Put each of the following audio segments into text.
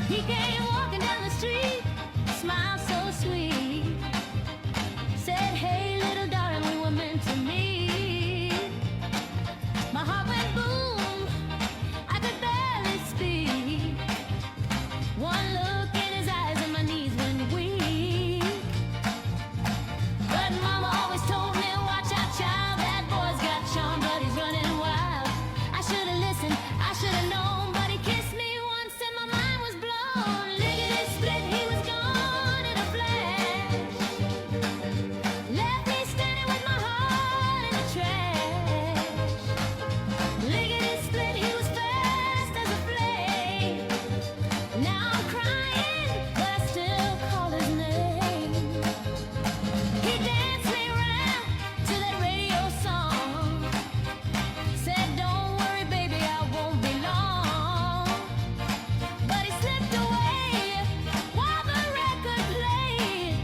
He came walking down the street, smiled so sweet. Said, hey, little darling, we were meant to meet. My heart went boom, I could barely speak. One look in his eyes and my knees went weak. But mama always told me, watch out, child, that boy's got charm, but he's running wild. I should have listened, I should have known, but he kissed me once and my mind was blown. Lickety-split, he was gone in a flash. Left me standing with my heart in the trash. Lickety-split, he was fast as a flame. Now I'm crying, but I still call his name. He danced me round to that radio song. Said, don't worry, baby, I won't be long. But he slipped away while the record played.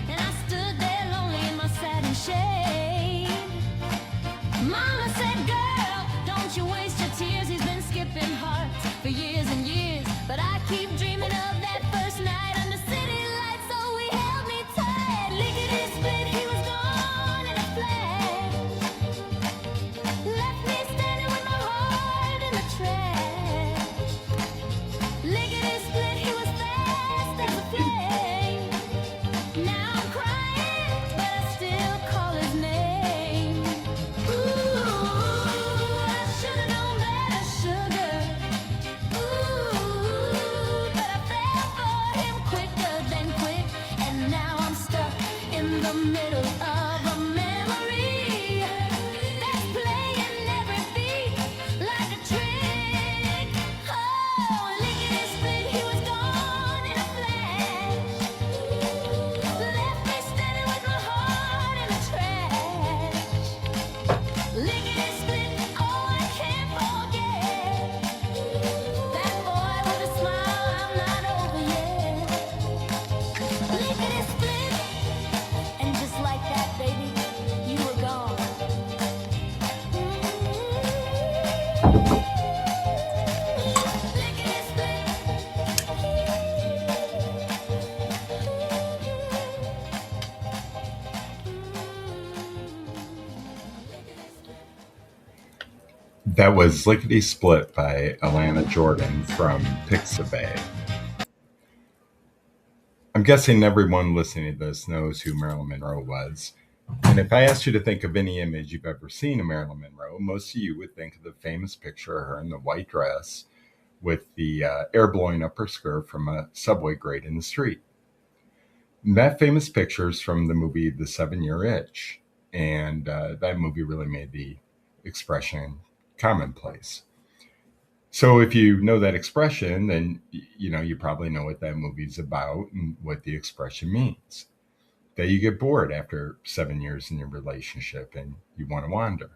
And I stood there lonely in my satin shade. Mama said, girl, don't you waste your tears. He's been skipping hearts for years and years. But I keep dreaming of that first night under city lights, so he held me tight. Lickety-split, he was gone in a flash. Left me standing with my heart in the trash. Lickety-split, he was fast as a flame. Now I'm crying, but I still call his name. Ooh, I should've known better, sugar. Ooh, but I fell for him quicker than quick, and now I'm stuck in the middle of a memory that's playing every beat like a trick. Oh, lickety-split, he was gone in a flash. Left me standing with my heart in the trash. Lickety-split, oh, I can't forget that boy with a smile, I'm not over yet. Lickety-split, and just like that, baby, you were gone. That was Lickety-Split by Alana Jordan from Pixabay. I'm guessing everyone listening to this knows who Marilyn Monroe was. And if I asked you to think of any image you've ever seen of Marilyn Monroe, most of you would think of the famous picture of her in the white dress with the air blowing up her skirt from a subway grate in the street. And that famous picture is from the movie The 7-Year Itch. And that movie really made the expression commonplace. So if you know that expression, then you probably know what that movie's about and what the expression means. That you get bored after 7 years in your relationship and you want to wander.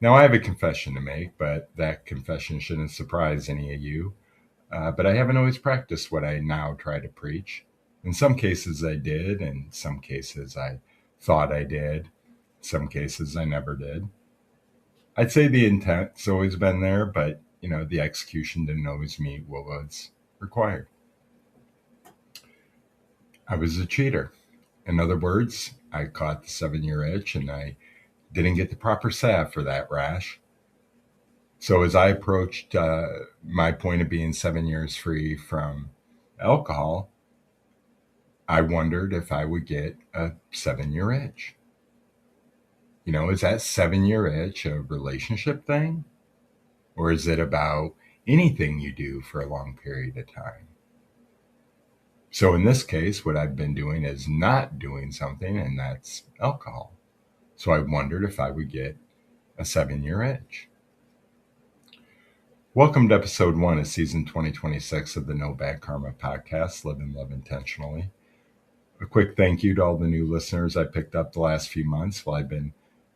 Now I have a confession to make, but that confession shouldn't surprise any of you. But I haven't always practiced what I now try to preach. In some cases I did, in some cases I thought I did, in some cases I never did. I'd say the intent's always been there, but the execution didn't always meet what was required. I was a cheater. In other words, I caught the 7-year itch and I didn't get the proper salve for that rash. So as I approached my point of being 7 years free from alcohol, I wondered if I would get a 7-year itch. Is that 7-year itch a relationship thing? Or is it about anything you do for a long period of time? So in this case, what I've been doing is not doing something, and that's alcohol. So I wondered if I would get a 7-year itch. Welcome to episode 1 of season 2026 of the No Bad Karma podcast, Live and Love Intentionally. A quick thank you to all the new listeners I picked up the last few months while I've been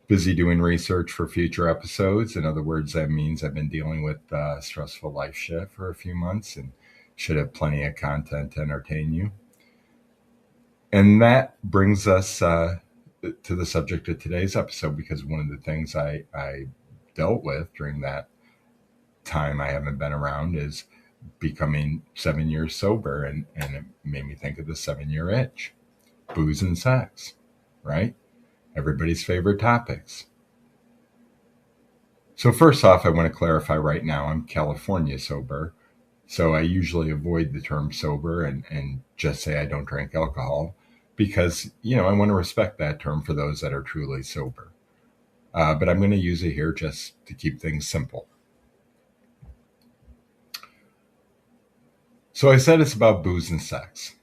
busy doing research for future episodes. In other words, that means I've been dealing with stressful life shit for a few months and should have plenty of content to entertain you. And that brings us to the subject of today's episode, because one of the things I dealt with during that time I haven't been around is becoming 7 years sober, and it made me think of the 7-year itch. Booze and sex, right? Everybody's favorite topics. So first off, I want to clarify right now, I'm California sober. So I usually avoid the term sober and just say I don't drink alcohol because, I want to respect that term for those that are truly sober. But I'm going to use it here just to keep things simple. So I said it's about booze and sex.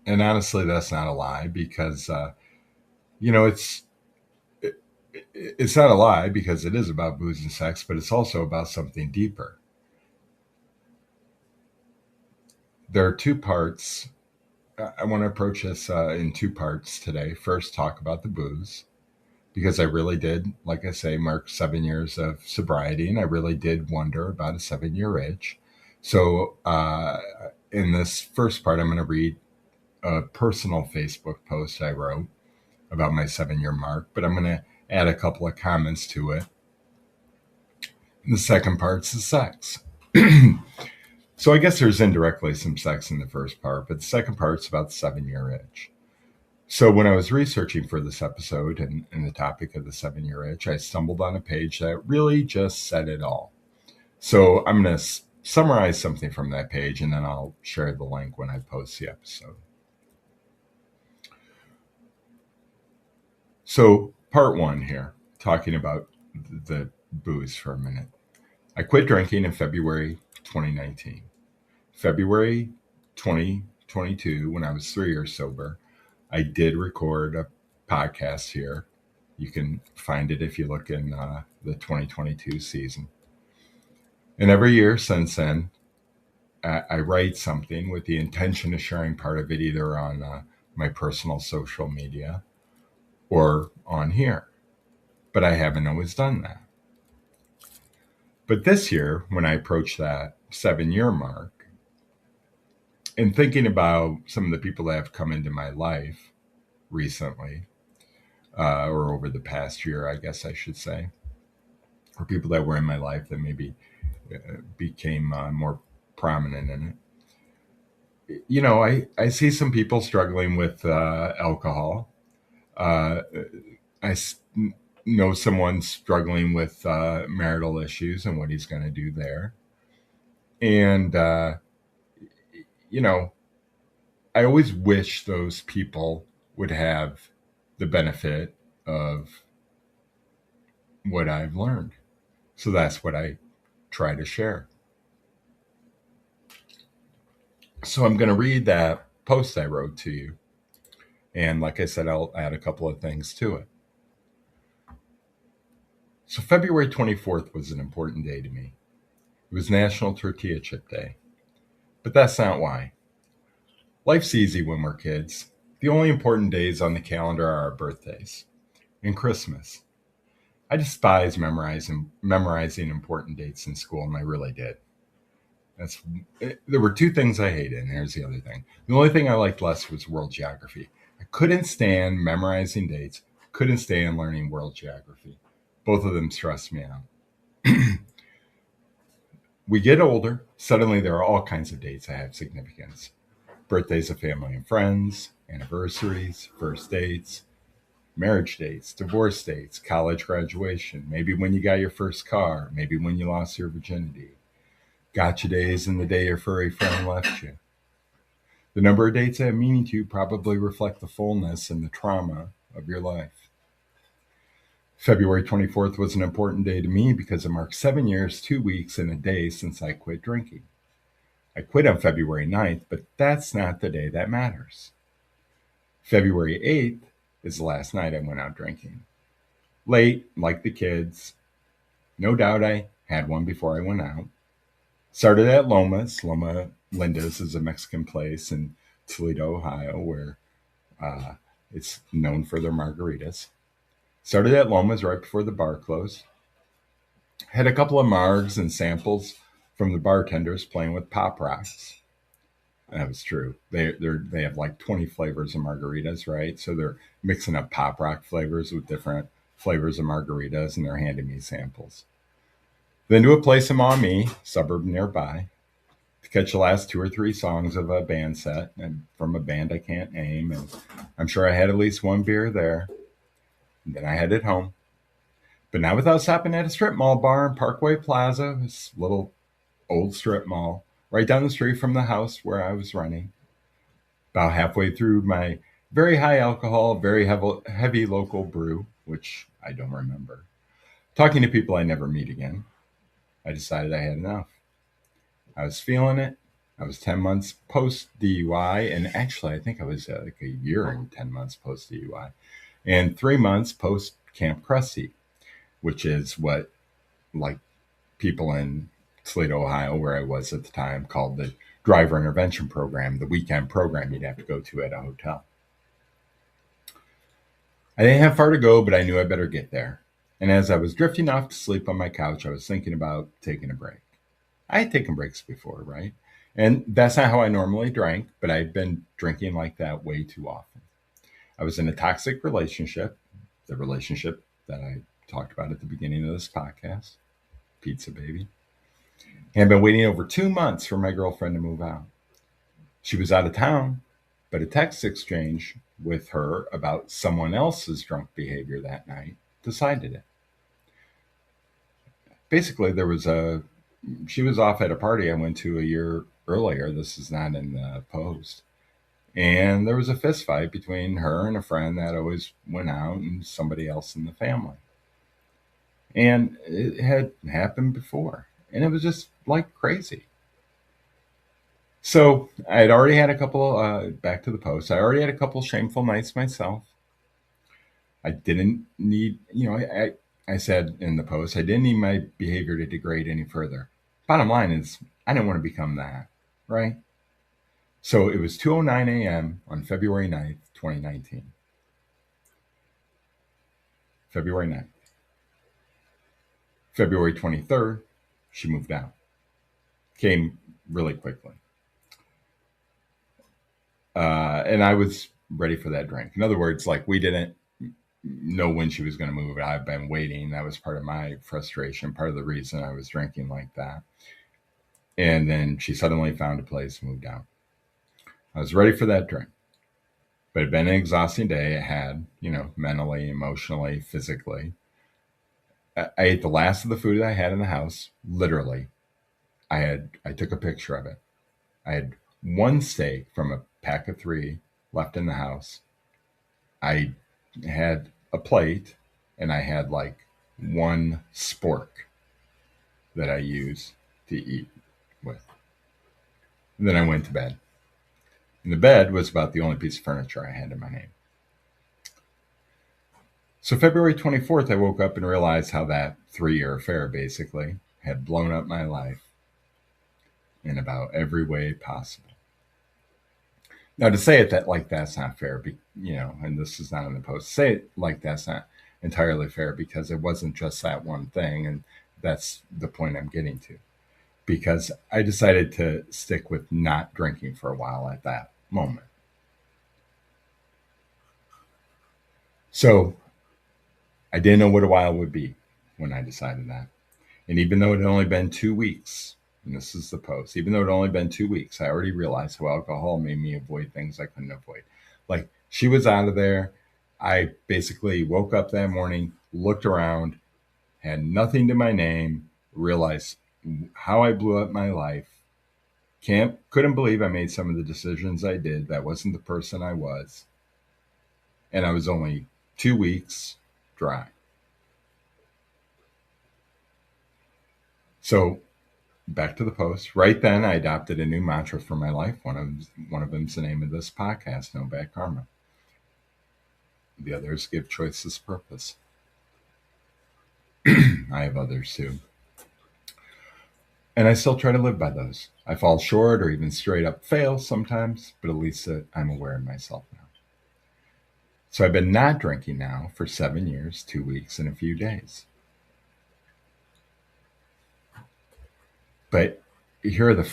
And honestly, that's not a lie because, it's not a lie because it is about booze and sex, but it's also about something deeper. There are two parts. I want to approach this in two parts today. First, talk about the booze because I really did, like I say, mark 7 years of sobriety, and I really did wonder about a 7-year itch. So in this first part, I'm going to read a personal Facebook post I wrote about my 7-year mark, but I'm going to add a couple of comments to it. And the second part's the sex. So I guess there's indirectly some sex in the first part, but the second part's about the 7-year itch. So when I was researching for this episode and the topic of the 7-year itch, I stumbled on a page that really just said it all. So I'm going to summarize something from that page, and then I'll share the link when I post the episode. So part one here, talking about the booze for a minute. I quit drinking in February 2019. February 2022, when I was 3 years sober, I did record a podcast here. You can find it if you look in the 2022 season. And every year since then, I write something with the intention of sharing part of it either on my personal social media or on here. But I haven't always done that. But this year, when I approached that 7-year mark, and thinking about some of the people that have come into my life recently, or over the past year, I guess I should say, or people that were in my life that maybe became more prominent in it. I see some people struggling with alcohol. I know someone struggling with marital issues and what he's going to do there. And, I always wish those people would have the benefit of what I've learned. So that's what I try to share. So I'm going to read that post I wrote to you. And like I said, I'll add a couple of things to it. So February 24th was an important day to me. It was National Tortilla Chip Day. But that's not why. Life's easy when we're kids. The only important days on the calendar are our birthdays and Christmas. I despise memorizing important dates in school, and I really did. There were two things I hated, and here's the other thing. The only thing I liked less was world geography. I couldn't stand memorizing dates, couldn't stand learning world geography. Both of them stressed me out. We get older, suddenly there are all kinds of dates that have significance. Birthdays of family and friends, anniversaries, first dates, marriage dates, divorce dates, college graduation, maybe when you got your first car, maybe when you lost your virginity, gotcha days and the day your furry friend left you. The number of dates that have meaning to you probably reflect the fullness and the trauma of your life. February 24th was an important day to me because it marked 7 years, 2 weeks, and a day since I quit drinking. I quit on February 9th, but that's not the day that matters. February 8th is the last night I went out drinking. Late, like the kids. No doubt I had one before I went out. Started at Loma's. Loma Linda's is a Mexican place in Toledo, Ohio, where it's known for their margaritas. Started at Loma's right before the bar closed. Had a couple of margs and samples from the bartenders playing with Pop Rocks. That was true. They have like 20 flavors of margaritas, right? So they're mixing up Pop Rock flavors with different flavors of margaritas, and they're handing me samples. then to a place in Maumee, suburb nearby, to catch the last two or three songs of a band set and from a band I can't name. And I'm sure I had at least one beer there. And then I headed home. But not without stopping at a strip mall bar in Parkway Plaza, this little old strip mall, right down the street from the house where I was running. About halfway through my very high alcohol, very heavy local brew, which I don't remember, talking to people I never meet again, I decided I had enough. I was feeling it. I was 10 months post DUI, and actually, I think I was like a year and 10 months post DUI, and 3 months post Camp Krusty, which is what like people in Toledo, Ohio, where I was at the time, called the driver intervention program, the weekend program you'd have to go to at a hotel. I didn't have far to go, but I knew I better get there. And as I was drifting off to sleep on my couch, I was thinking about taking a break. I had taken breaks before, right? And that's not how I normally drank, but I'd been drinking like that way too often. I was in a toxic relationship, the relationship that I talked about at the beginning of this podcast, Pizza Baby. And I'd been waiting over 2 months for my girlfriend to move out. She was out of town, but a text exchange with her about someone else's drunk behavior that night decided it. Basically, she was off at a party I went to a year earlier. This is not in the post. And there was a fist fight between her and a friend that always went out and somebody else in the family. And it had happened before. And it was just like crazy. So I had already had a couple, back to the post, I already had a couple shameful nights myself. I didn't need, I said in the post, I didn't need my behavior to degrade any further. Bottom line is, I didn't want to become that, right? So it was 2:09 a.m. on February 9th, 2019. February 9th. February 23rd, she moved out. Came really quickly. And I was ready for that drink. In other words, like we didn't know when she was going to move. I've been waiting. That was part of my frustration, part of the reason I was drinking like that. And then she suddenly found a place, moved out. I was ready for that drink. But it had been an exhausting day. It had, mentally, emotionally, physically. I ate the last of the food that I had in the house. Literally. I took a picture of it. I had one steak from a pack of 3 left in the house. I had a plate and I had like one spork that I use to eat with. And then I went to bed. And the bed was about the only piece of furniture I had in my name. So February 24th, I woke up and realized how that 3-year affair basically had blown up my life in about every way possible. Now, to say it that's not fair, and this is not in the post, say it like that's not entirely fair because it wasn't just that one thing, and that's the point I'm getting to. Because I decided to stick with not drinking for a while at that moment. So I didn't know what a while would be when I decided that. And even though it had only been 2 weeks, and this is the post, even though it had only been 2 weeks, I already realized how alcohol made me avoid things I couldn't avoid. Like, she was out of there. I basically woke up that morning, looked around, had nothing to my name, realized how I blew up my life. Couldn't believe I made some of the decisions I did. That wasn't the person I was. And I was only 2 weeks dry. So back to the post. Right then, I adopted a new mantra for my life. One of them's the name of this podcast, No Bad Karma. The others give choices purpose. I have others too. And I still try to live by those. I fall short or even straight up fail sometimes, but at least I'm aware of myself now. So I've been not drinking now for 7 years, 2 weeks, and a few days. But here are the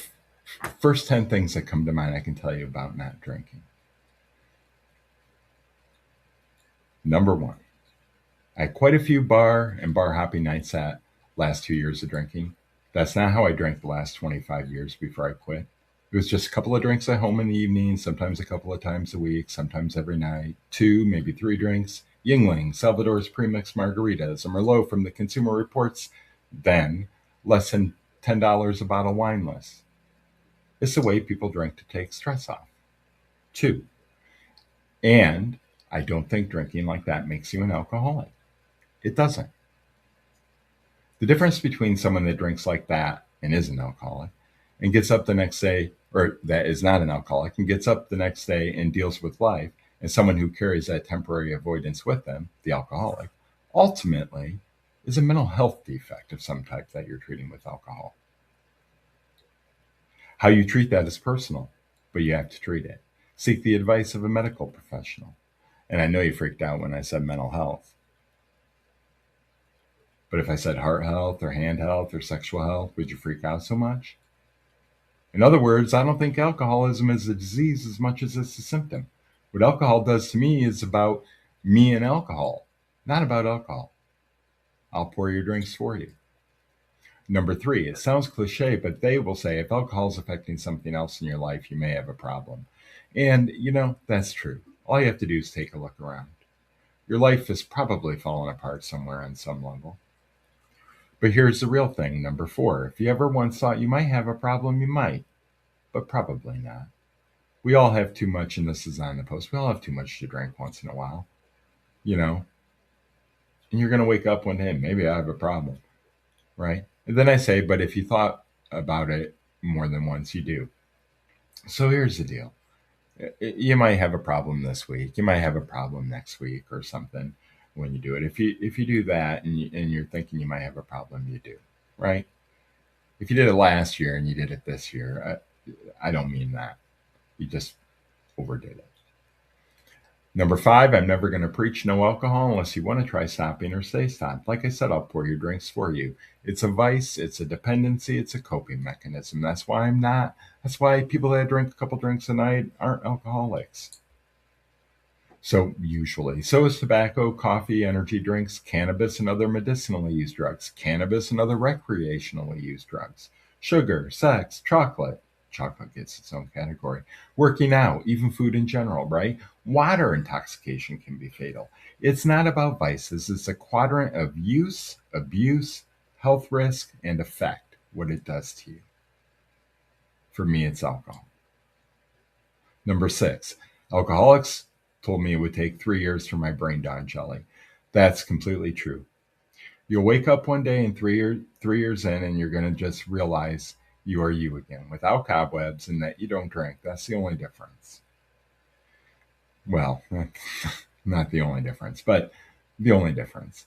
first 10 things that come to mind I can tell you about not drinking. Number 1, I had quite a few bar and bar hopping nights at last 2 years of drinking. That's not how I drank the last 25 years before I quit. It was just a couple of drinks at home in the evening, sometimes a couple of times a week, sometimes every night, two, maybe three drinks. Yingling, Salvador's premixed margaritas, a Merlot from the Consumer Reports, then less than $10 a bottle wine list. It's the way people drink to take stress off. Two, and I don't think drinking like that makes you an alcoholic. It doesn't. The difference between someone that drinks like that and is an alcoholic and gets up the next day, or that is not an alcoholic and gets up the next day and deals with life, and someone who carries that temporary avoidance with them, the alcoholic, ultimately is a mental health defect of some type that you're treating with alcohol. How you treat that is personal, but you have to treat it. Seek the advice of a medical professional. And I know you freaked out when I said mental health. But if I said heart health or hand health or sexual health, would you freak out so much? In other words, I don't think alcoholism is a disease as much as it's a symptom. What alcohol does to me is about me and alcohol, not about alcohol. I'll pour your drinks for you. Number three, it sounds cliche, but they will say if alcohol is affecting something else in your life, you may have a problem. And, that's true. All you have to do is take a look around. Your life is probably falling apart somewhere on some level. But here's the real thing, number four. If you ever once thought you might have a problem, you might, but probably not. We all have too much, and this is on the post. We all have too much to drink once in a while, and you're going to wake up one day and maybe I have a problem, right? And then I say, but if you thought about it more than once, you do. So here's the deal. You might have a problem this week. You might have a problem next week or something when you do it. If you do that and you're thinking you might have a problem, you do, right? If you did it last year and you did it this year, I don't mean that. You just overdid it. Number five, I'm never going to preach no alcohol unless you want to try stopping or stay stopped. Like I said, I'll pour your drinks for you. It's a vice, it's a dependency, it's a coping mechanism. That's why I'm not. That's why people that drink a couple drinks a night aren't alcoholics. So usually. So is tobacco, coffee, energy drinks, cannabis, and other medicinally used drugs, cannabis and other recreationally used drugs, sugar, sex, chocolate. Chocolate gets its own category. Working out, even food in general, right? Water intoxication can be fatal. It's not about vices. It's a quadrant of use, abuse, health risk, and effect, what it does to you. For me, it's alcohol. Number six, alcoholics told me it would take 3 years for my brain to on jelly. That's completely true. You'll wake up one day and 3 years in, and you're going to just realize you are you again, without cobwebs, and that you don't drink. That's the only difference. Well, not the only difference, but the only difference.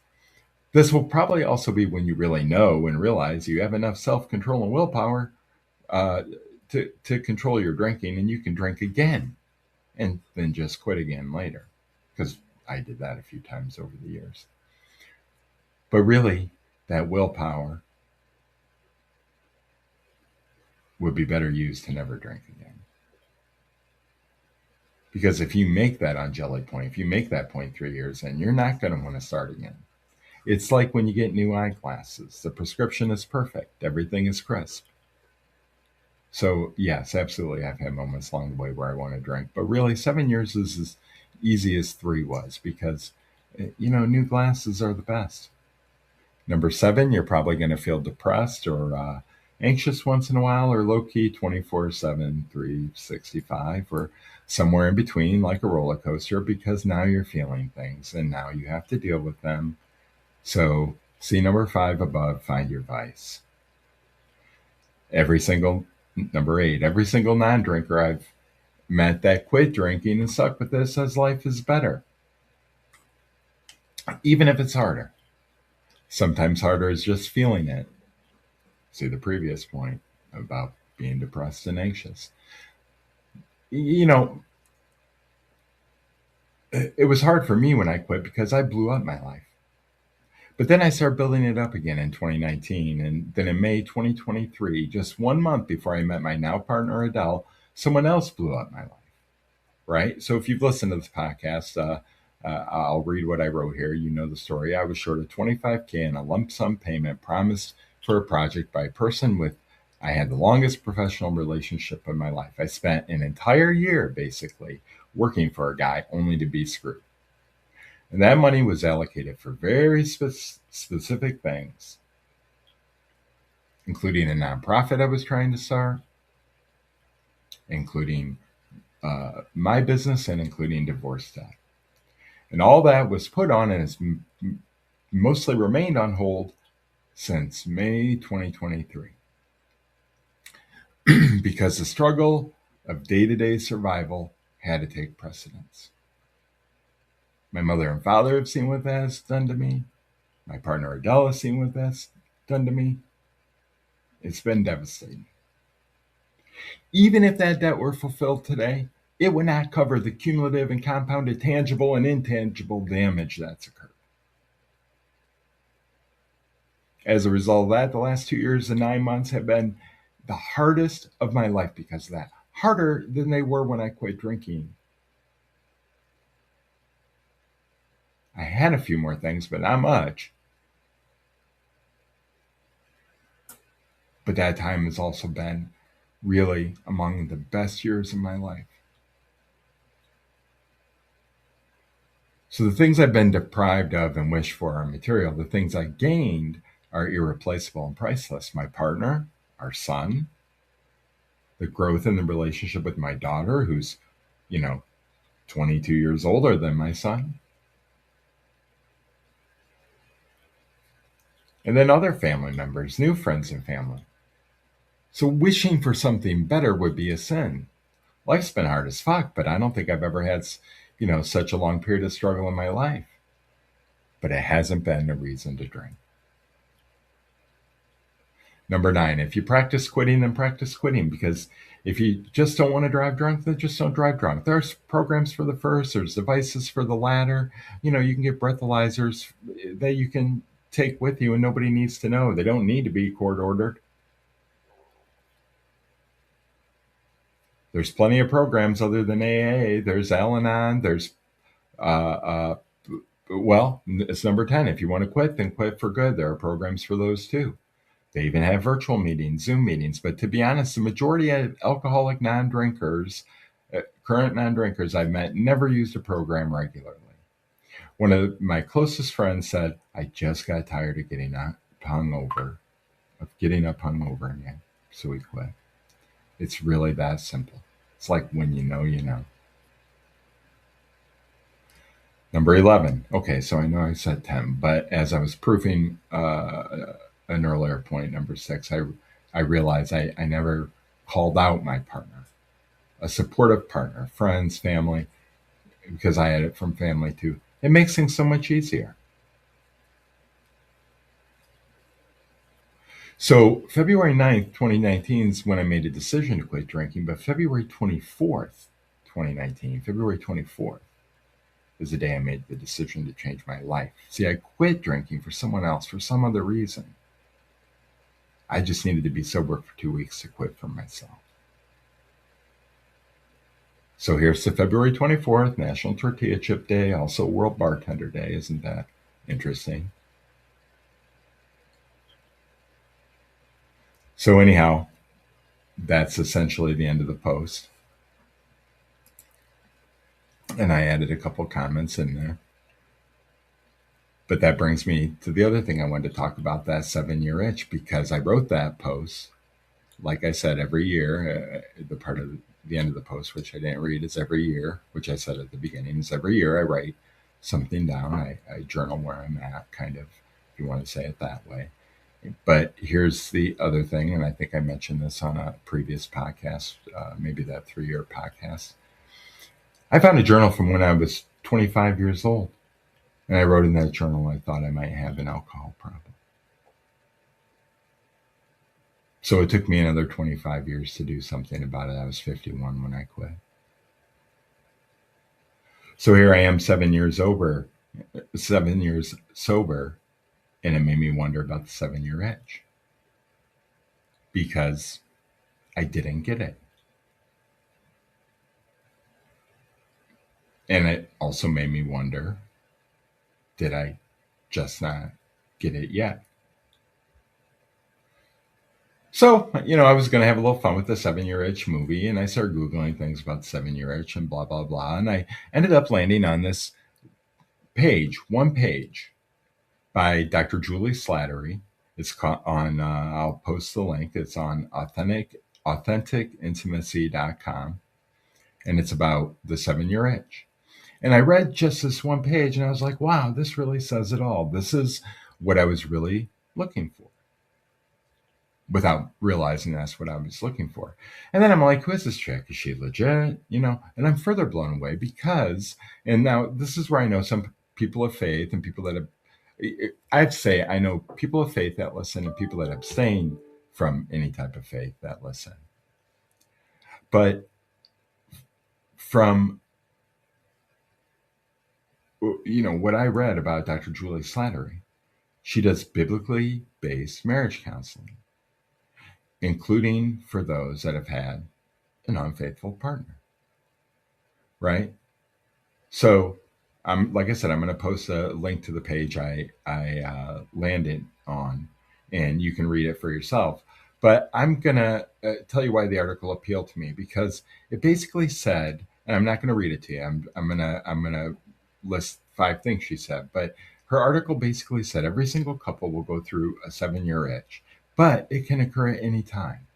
This will probably also be when you really know and realize you have enough self-control and willpower to control your drinking, and you can drink again and then just quit again later, because I did that a few times over the years. But really, that willpower would be better used to never drink again. Because if you make that on jelly point, if you make that point 3 years in, you're not going to want to start again. It's like when you get new eyeglasses. The prescription is perfect. Everything is crisp. So yes, absolutely, I've had moments along the way where I want to drink. But really, 7 years is as easy as 3 was, because, new glasses are the best. Number seven, you're probably going to feel depressed or anxious once in a while, or low-key 24/7, 365, or somewhere in between, like a roller coaster, because now you're feeling things and now you have to deal with them. So see number 5 above, find your vice. Number 8, every single non-drinker I've met that quit drinking and stuck with this says life is better, even if it's harder. Sometimes harder is just feeling it. See the previous point about being depressed and anxious. It was hard for me when I quit because I blew up my life. But then I started building it up again in 2019. And then in May 2023, just 1 month before I met my now partner, Adele, someone else blew up my life, right? So if you've listened to this podcast, I'll read what I wrote here. You know the story. I was short of 25K in a lump sum payment promised for a project by a person with I had the longest professional relationship of my life. I spent an entire year basically working for a guy only to be screwed. And that money was allocated for very specific things, including a nonprofit I was trying to start, including my business, and including divorce debt. And all that was put on and has mostly remained on hold since May 2023 because the struggle of day to day survival had to take precedence. My mother and father have seen what that has done to me. My partner Adele has seen what that's done to me. It's been devastating. Even if that debt were fulfilled today, it would not cover the cumulative and compounded tangible and intangible damage that's occurred. As a result of that, the last 2 years and 9 months have been the hardest of my life because of that. Harder than they were when I quit drinking. I had a few more things, but not much. But that time has also been really among the best years of my life. So the things I've been deprived of and wished for are material. The things I gained are irreplaceable and priceless. My partner, our son, the growth in the relationship with my daughter, who's, 22 years older than my son. And then other family members, new friends and family. So wishing for something better would be a sin. Life's been hard as fuck, but I don't think I've ever had, such a long period of struggle in my life. But it hasn't been a reason to drink. Number 9, if you practice quitting, then practice quitting. Because if you just don't want to drive drunk, then just don't drive drunk. There's programs for the first, there's devices for the latter. You can get breathalyzers that you can take with you and nobody needs to know. They don't need to be court ordered. There's plenty of programs other than AA. There's Alana, there's it's number 10. If you want to quit, then quit for good. There are programs for those too. They even have virtual meetings, Zoom meetings. But to be honest, the majority of alcoholic non-drinkers, current non-drinkers I've met, never used a program regularly. One of my closest friends said, I just got tired of getting up hungover again. So we quit. It's really that simple. It's like when you know, you know. Number 11. Okay, so I know I said 10, but as I was proofing an earlier point, number 6, I realized I never called out my partner, a supportive partner, friends, family, because I had it from family too. It makes things so much easier. So February 9th, 2019 is when I made a decision to quit drinking, but February 24th, 2019, February 24th is the day I made the decision to change my life. See, I quit drinking for someone else for some other reason. I just needed to be sober for 2 weeks to quit for myself. So here's the February 24th, National Tortilla Chip Day, also World Bartender Day. Isn't that interesting? So anyhow, that's essentially the end of the post. And I added a couple comments in there. But that brings me to the other thing I wanted to talk about, that 7-year itch, because I wrote that post, like I said, every year. The part of the end of the post, which I didn't read, is every year, which I said at the beginning, is every year I write something down. I journal where I'm at, kind of, if you want to say it that way. But here's the other thing, and I think I mentioned this on a previous podcast, maybe that 3-year podcast. I found a journal from when I was 25 years old. And I wrote in that journal I thought I might have an alcohol problem. So it took me another 25 years to do something about it. I was 51 when I quit. So here I am 7 years sober, and it made me wonder about the 7-year itch. Because I didn't get it. And also made me wonder, did I just not get it yet? So, I was going to have a little fun with the 7 Year Itch movie, and I started Googling things about 7 Year Itch and blah, blah, blah. And I ended up landing on this one page by Dr. Julie Slattery. It's on, I'll post the link. It's on authenticintimacy.com, and it's about the 7 Year Itch. And I read just this one page, and I was like, wow, this really says it all. This is what I was really looking for, without realizing that's what I was looking for. And then I'm like, who is this chick? Is she legit? And I'm further blown away because, and now this is where I know some people of faith and people that have, I'd say I know people of faith that listen and people that abstain from any type of faith that listen. But from, what I read about Dr. Julie Slattery, she does biblically based marriage counseling, including for those that have had an unfaithful partner, right? So, like I said, I'm going to post a link to the page I landed on, and you can read it for yourself. But I'm going to tell you why the article appealed to me, because it basically said, and I'm not going to read it to you. I'm gonna list 5 things she said, but her article basically said every single couple will go through a 7-year itch, but it can occur at any time.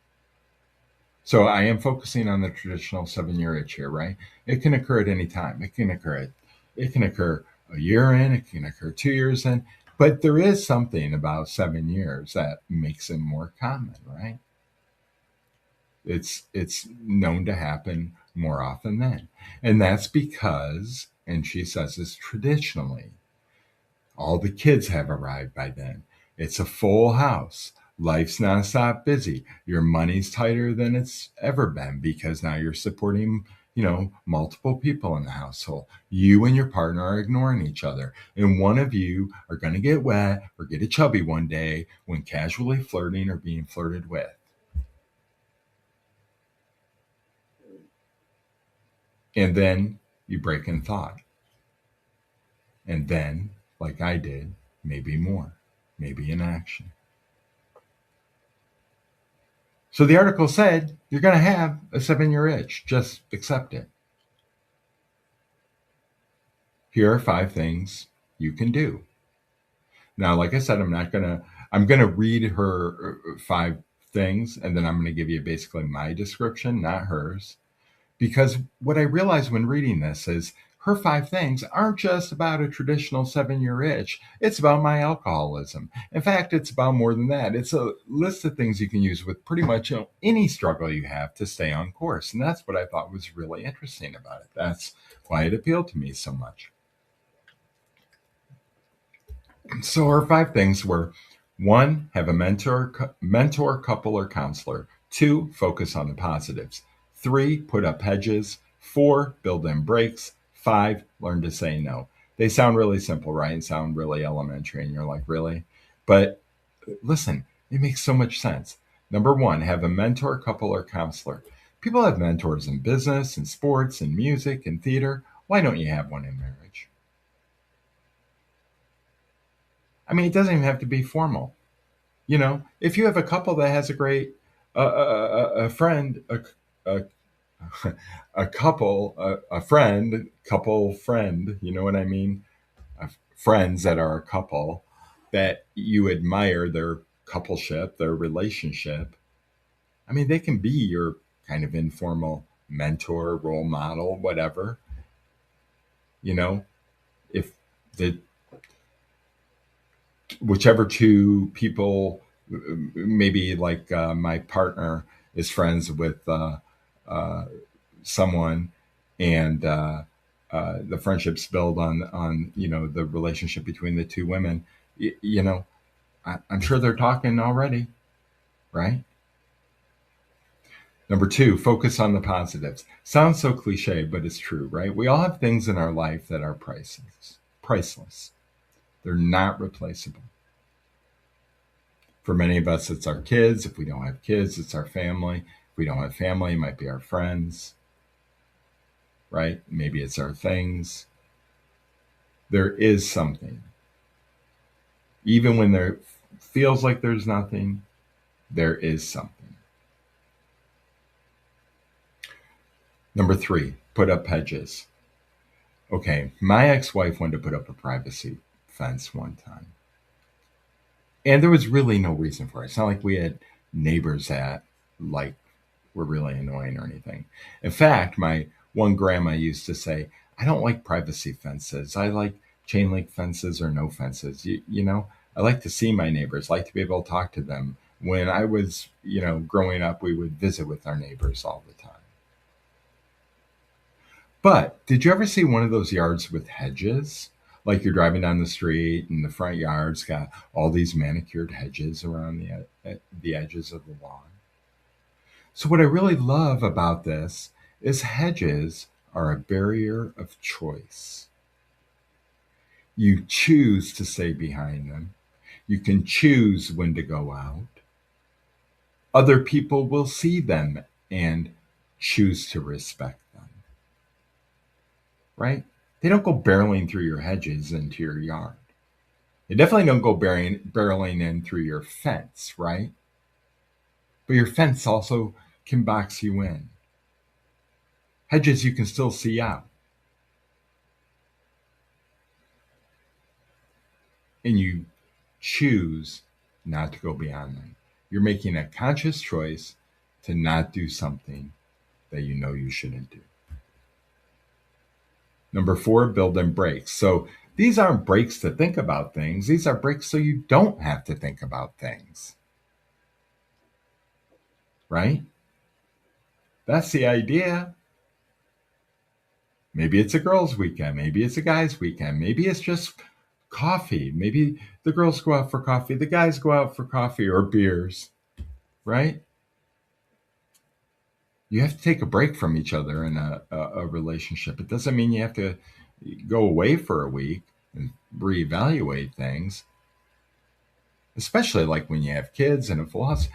So I am focusing on the traditional 7-year itch here, right? It can occur at any time. It can occur a year in, it can occur 2 years in, but there is something about 7 years that makes it more common, right? It's known to happen more often than. And that's because, and she says this traditionally, all the kids have arrived by then. It's a full house. Life's nonstop busy. Your money's tighter than it's ever been because now you're supporting, multiple people in the household. You and your partner are ignoring each other. And one of you are going to get wet or get a chubby one day when casually flirting or being flirted with. And then you break in thought. And then, like I did, maybe more, maybe in action. So the article said you're going to have a 7-year itch. Just accept it. Here are 5 things you can do. Now, like I said, I'm going to read her 5 things, and then I'm going to give you basically my description, not hers. Because what I realized when reading this is her 5 things aren't just about a traditional 7-year itch. It's about my alcoholism. In fact, it's about more than that. It's a list of things you can use with pretty much any struggle you have to stay on course. And that's what I thought was really interesting about it. That's why it appealed to me so much. So her 5 things were: 1, have a mentor, couple, or counselor. 2, focus on the positives. 3, put up hedges. 4, build in breaks. 5, learn to say no. They sound really simple, right? And sound really elementary. And you're like, really? But listen, it makes so much sense. Number 1, have a mentor, couple, or counselor. People have mentors in business, in sports, in music, in theater. Why don't you have one in marriage? I mean, it doesn't even have to be formal. If you have a couple that has a great a friend, a a couple, a friend, couple friend, you know what I mean? Friends that are a couple that you admire their coupleship, their relationship. I mean, they can be your kind of informal mentor, role model, whatever. If the whichever 2 people, maybe like my partner is friends with someone, and the friendships build on the relationship between the 2 women. I'm sure they're talking already, right? Number 2, focus on the positives. Sounds so cliche, but it's true, right? We all have things in our life that are priceless. They're not replaceable. For many of us, it's our kids. If we don't have kids, it's our family. If we don't have family, it might be our friends, right? Maybe it's our things. There is something. Even when there feels like there's nothing, there is something. Number 3, put up hedges. Okay, my ex-wife wanted to put up a privacy fence one time. And there was really no reason for it. It's not like we had neighbors that like were really annoying or anything. In fact, my one grandma used to say, I don't like privacy fences. I like chain link fences or no fences. I like to see my neighbors, like to be able to talk to them. When I was, growing up, we would visit with our neighbors all the time. But did you ever see one of those yards with hedges? Like you're driving down the street and the front yard's got all these manicured hedges around the edges of the lawn. So, what I really love about this is hedges are a barrier of choice. You choose to stay behind them, you can choose when to go out. Other people will see them and choose to respect them, right? They don't go barreling through your hedges into your yard. They definitely don't go barreling in through your fence, right? But your fence also can box you in. Hedges you can still see out. And you choose not to go beyond them. You're making a conscious choice to not do something that you know you shouldn't do. Number 4, build in breaks. So these aren't breaks to think about things. These are breaks so you don't have to think about things. Right? That's the idea. Maybe it's a girls' weekend. Maybe it's a guys' weekend. Maybe it's just coffee. Maybe the girls go out for coffee. The guys go out for coffee or beers. Right? You have to take a break from each other in a relationship. It doesn't mean you have to go away for a week and reevaluate things, especially like when you have kids and a full house.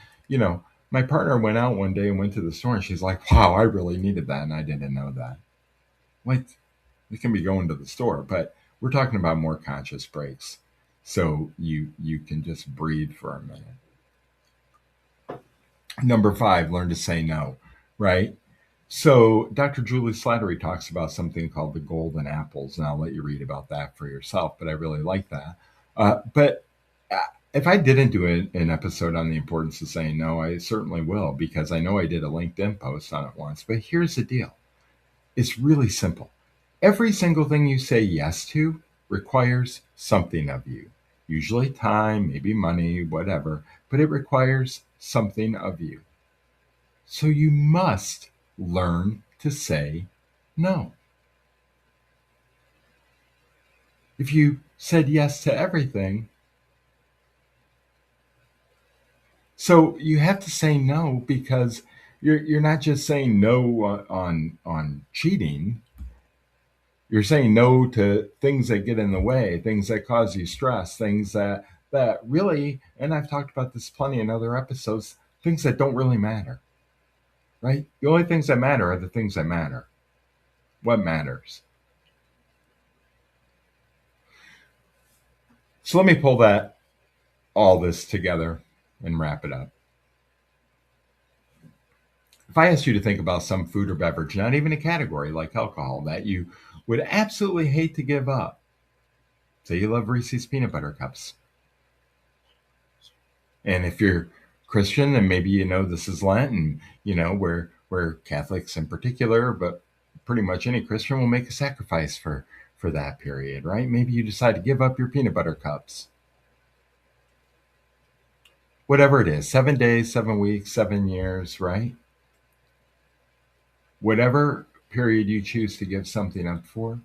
My partner went out one day and went to the store and she's like, wow, I really needed that. And I didn't know that. What? You can be going to the store, but we're talking about more conscious breaks. So you can just breathe for a minute. Number 5, learn to say no, right? So Dr. Julie Slattery talks about something called the golden apples, and I'll let you read about that for yourself, but I really like that. But if I didn't do an episode on the importance of saying no, I certainly will, because I know I did a LinkedIn post on it once. But here's the deal. It's really simple. Every single thing you say yes to requires something of you. Usually time, maybe money, whatever, but it requires something of you. So you must learn to say no. If you said yes to everything, so you have to say no, because you're not just saying no on cheating. You're saying no to things that get in the way, things that cause you stress, things that really, and I've talked about this plenty in other episodes, things that don't really matter. Right? The only things that matter are the things that matter. What matters? So let me pull all this together and wrap it up. If I asked you to think about some food or beverage, not even a category like alcohol, that you would absolutely hate to give up. Say you love Reese's peanut butter cups. And if you're Christian, and maybe this is Lent, and where Catholics in particular, but pretty much any Christian will make a sacrifice for that period, right? Maybe you decide to give up your peanut butter cups. Whatever it is, 7 days, 7 weeks, 7 years, right? Whatever period you choose to give something up for,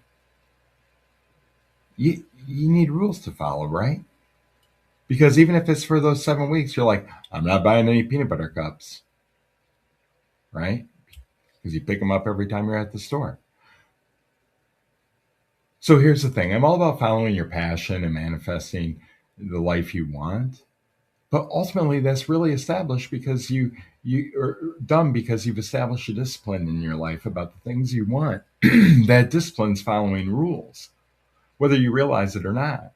you need rules to follow, right? Because even if it's for those 7 weeks, you're like, I'm not buying any peanut butter cups, right? Because you pick them up every time you're at the store. So here's the thing. I'm all about following your passion and manifesting the life you want. But ultimately, that's really established because you are done, because you've established a discipline in your life about the things you want. That discipline's following rules. whether you realize it or not.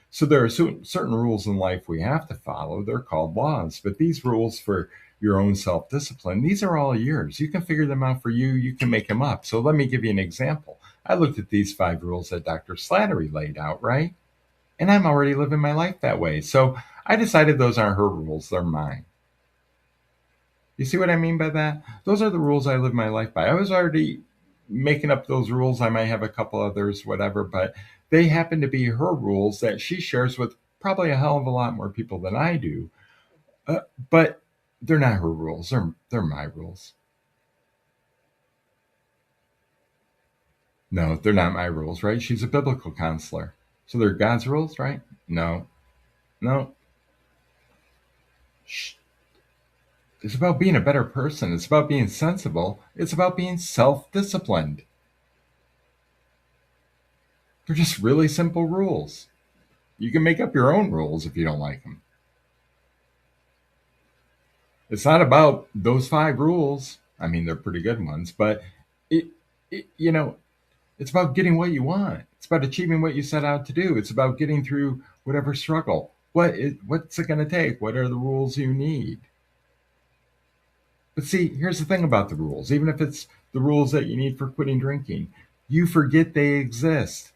So there are certain rules in life we have to follow. They're called laws. But these rules for your own self discipline, these are all yours. You can figure them out for you. You can make them up. So let me give you an example. I looked at these 5 rules that Dr. Slattery laid out, right? And I'm already living my life that way. So I decided those aren't her rules, they're mine. You see what I mean by that? Those are the rules I live my life by. I was already making up those rules. I might have a couple others, whatever, but they happen to be her rules that she shares with probably a hell of a lot more people than I do. But they're not her rules, they're my rules. No, they're not my rules, right? She's a biblical counselor. So they're God's rules, right? No, no. It's about being a better person. It's about being sensible. It's about being self disciplined. They're just really simple rules. You can make up your own rules if you don't like them. It's not about those 5 rules. I mean, they're pretty good ones, but it, it you know, it's about getting what you want. It's about achieving what you set out to do. It's about getting through whatever struggle. What's it going to take? What are the rules you need? But see, here's the thing about the rules. Even if it's the rules that you need for quitting drinking, you forget they exist.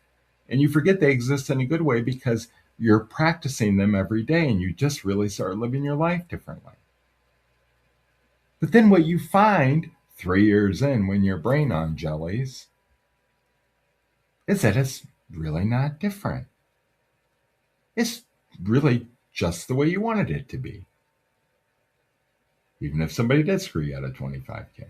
And you forget they exist in a good way because you're practicing them every day and you just really start living your life differently. But then what you find 3 years in when your brain on jellies is that it's really not different. It's really just the way you wanted it to be. Even if somebody did screw you out of 25K.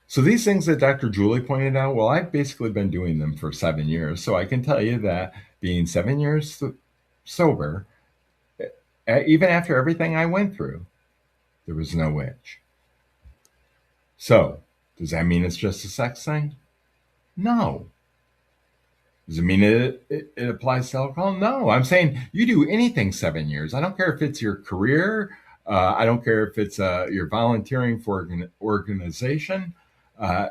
So these things that Dr. Julie pointed out, well, I've basically been doing them for 7 years. So I can tell you that being 7 years sober, even after everything I went through, there was no itch. So does that mean it's just a sex thing? No. Does it mean it applies to alcohol? No. I'm saying you do anything 7 years. I don't care if it's your career. I don't care if it's you're volunteering for an organization.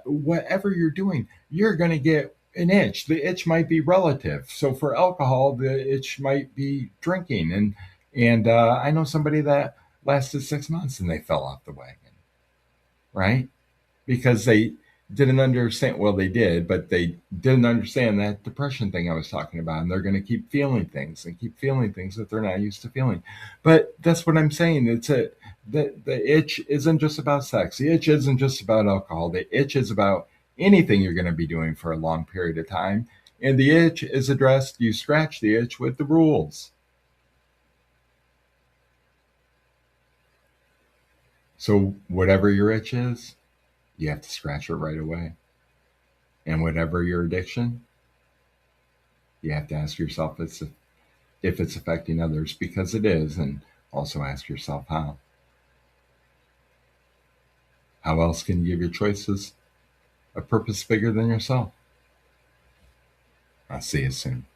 Whatever you're doing, you're going to get an itch. The itch might be relative. So for alcohol, the itch might be drinking. And I know somebody that lasted 6 months and they fell off the wagon, right? Because they didn't understand. Well, they did, but they didn't understand that depression thing I was talking about. And they're going to keep feeling things and keep feeling things that they're not used to feeling. But that's what I'm saying. The itch isn't just about sex. The itch isn't just about alcohol. The itch is about anything you're going to be doing for a long period of time. And the itch is addressed, you scratch the itch with the rules. So whatever your itch is, you have to scratch it right away. And whatever your addiction, you have to ask yourself if it's affecting others, because it is, and also ask yourself how. How else can you give your choices a purpose bigger than yourself? I'll see you soon.